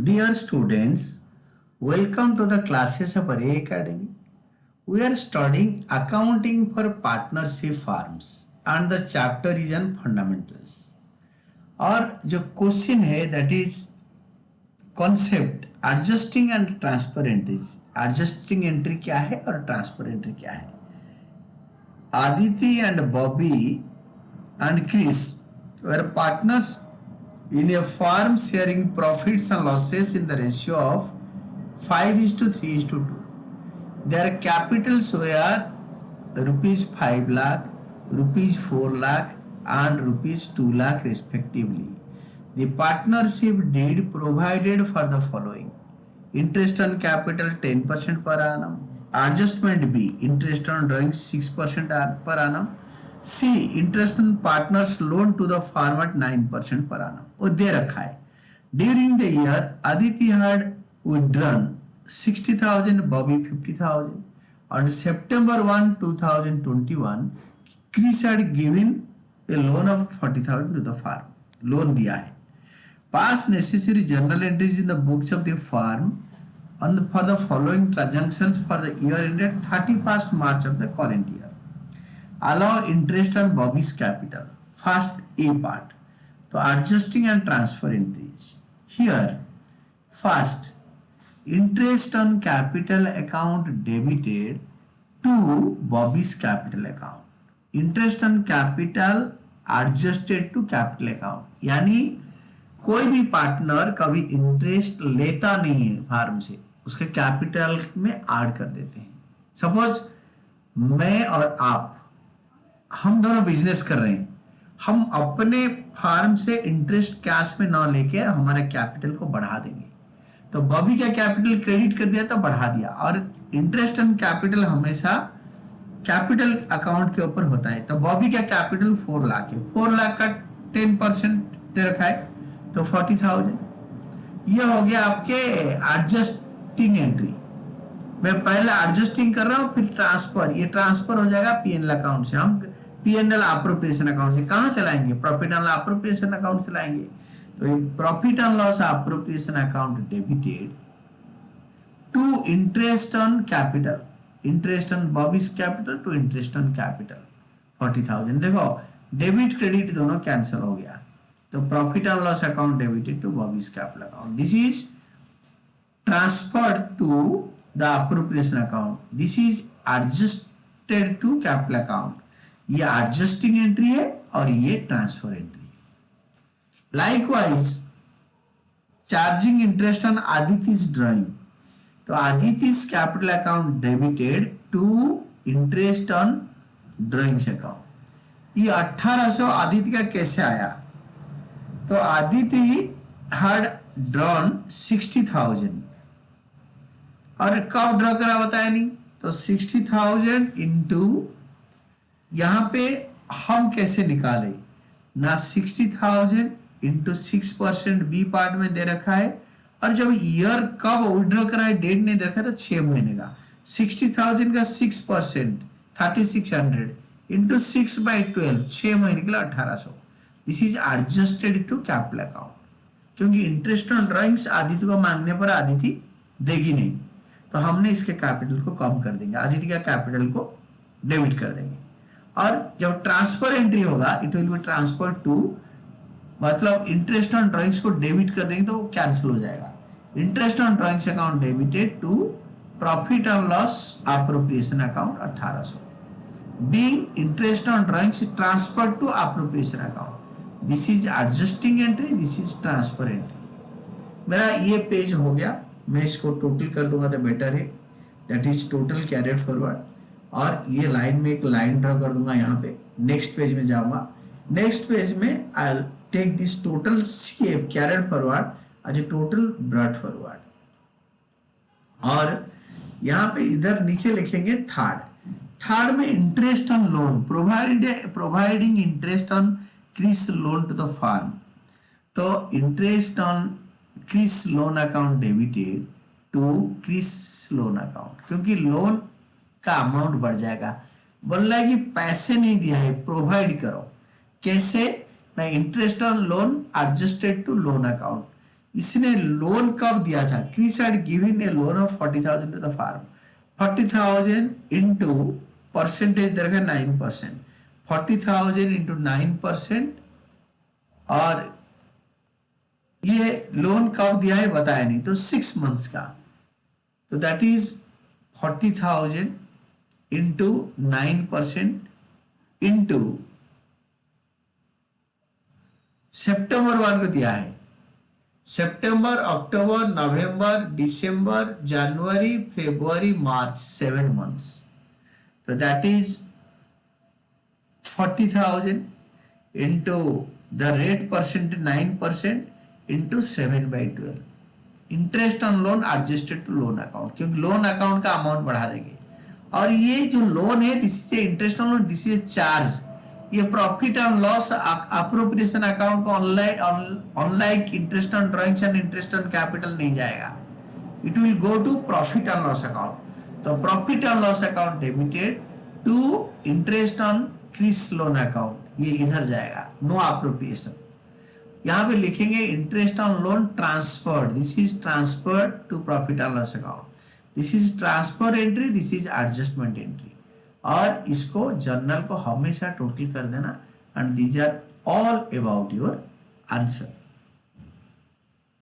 Dear students, welcome to the classes of Array Academy. We are studying accounting for partnership firms and the chapter is on fundamentals. और जो question है that is concept adjusting and transparent is adjusting entry क्या है और transfer entry क्या है. Aditi and Bobby and Chris were partners in a firm sharing profits and losses in the ratio of 5:3:2. Their capitals were rupees 5 lakh, rupees 4 lakh and rupees 2 lakh respectively. The partnership deed provided for the following: interest on capital 10% per annum, adjustment B, interest on drawings 6% per annum, C, interest on partners loan to the firm at 9% per annum. वो दे रखा है. During the year, Aditi had withdrawn 60,000, Bobby 50,000. On September 1, 2021, Chris had given a loan of 40,000 to the firm. Loan दिया है. Pass necessary journal entries in the books of the firm for the following transactions for the year ended 31st March of the current year. Allow interest on Bobby's capital. First A part. So adjusting and transfer entries. Here, first, interest on capital account debited to Bobby's capital account. Interest on capital adjusted to capital account. यानी कोई भी partner कभी interest लेता नहीं है farm से, उसके capital में ऐड कर देते हैं. सपोज मैं और आप, हम दोनों बिजनेस कर रहे हैं, हम अपने फार्म से इंटरेस्ट कैश में ना लेके हमारे कैपिटल को बढ़ा देंगे. तो बॉबी का कैपिटल क्रेडिट कर दिया तो बढ़ा दिया, और इंटरेस्ट ऑन कैपिटल हमेशा कैपिटल अकाउंट के ऊपर होता है. तो बॉबी का कैपिटल 4 लाख है, 4 लाख का 10% दे रखा है तो 40,000. ये हो गया आपके एडजस्टिंग एंट्री. मैं पहले एडजस्टिंग कर रहा हूं, फिर ट्रांसफर, ये ट्रांसफर हो जाएगा पीएनएल अकाउंट से. हम पीएनएल अप्रोप्रिएशन अकाउंट से कहां से लाएंगे? Profit and loss appropriation account से लाएंगे. तो ये profit and loss appropriation account debited to interest on capital, interest on Bobby's capital to interest on capital 40,000. देखो डेबिट क्रेडिट दोनों कैंसिल हो गया, तो profit and loss account debited to Bobby's capital account. This is transferred to the appropriation account. This is adjusted to capital account. ये adjusting entry है और ये transfer entry. Likewise, charging interest on Aditi's drawing. तो Aditi's capital account debited to interest on drawings account. ये 1800 आदित्य का कैसे आया? तो आदित्य had drawn 60,000 और कब ड्रॉ करा बताया नहीं, तो 60,000 इंटू, यहां पे हम कैसे निकाले ना, 60,000 इंटू 6% बी पार्ट में दे रखा है, और जब ईयर कब विड्रॉ करा है डेट नहीं दे रखा है, तो 6 महीने का. 60,000 का 6% 3600 इंटू 6/12, 6 महीने के लिए 1800. This is adjusted to capital account, क्योंकि इंटरेस्ट ऑन ड्रॉइंग्स आदित्य को मांगने पर आदित्य देगी नहीं, तो हमने इसके कैपिटल को कम कर देंगे, आदित्य का कैपिटल को डेबिट कर देंगे. और जब ट्रांसफर एंट्री होगा, it will be transfer to, मतलब इंटरेस्ट ऑन ड्रॉइंग्स को डेबिट कर देंगे तो वो कैंसिल हो जाएगा. Interest on drawings account debited to profit and loss appropriation account 1800. Being interest on drawings transfer to appropriation account. This is adjusting entry, this is transfer entry. मेरा ये page हो गया, मैं इसको टोटल कर दूंगा तो बेटर है. That is total carried forward, और ये लाइन में एक लाइन ड्रॉ कर दूंगा यहाँ पे. नेक्स्ट पेज में जाऊंगा, नेक्स्ट पेज में I will take this total carried forward as a total brought forward, और यहाँ पे इधर नीचे लिखेंगे थर्ड में interest on loan providing interest on Chris loan to the firm. तो interest on Chris loan account debited to Chris loan account, क्योंकि loan का अमाउंट बढ़ जाएगा. बोल रहा है कि पैसे नहीं दिया है, प्रोवाइड करो. कैसे? ना interest on loan adjusted to loan account. इसने लोन कब दिया था? Chris had given a loan of 40,000 to the firm. 40,000 into percentage दे रखा 9%. 40,000 इंटू 9%. और ये लोन कब दिया है बताया नहीं, तो 6 मंथ्स का. तो दैट इज 40,000 इंटू 9% इंटू सितंबर 1 को दिया है. सितंबर, अक्टूबर, नवंबर, दिसंबर, जनवरी, फरवरी, मार्च, 7 months. So that is 40,000 into the rate percent 9% into 7/12. Interest on loan adjusted to loan account, क्योंकि लोन अकाउंट का अमाउंट बढ़ा देंगे. और ये जो लोन है this is interest on loan, this is charge. ये profit and loss appropriation account को unlike interest on drawings and interest on capital नहीं जाएगा. It will go to profit and loss account. तो profit and loss account debited to interest on Chris loan account, ये इधर जाएगा. No appropriation. यहाँ पे लिखेंगे interest on loan transferred, this is transferred to profit and loss account. This is transfer entry, this is adjustment entry. और इसको journal को हमेशा टोटल कर देना. And these are all about your answer.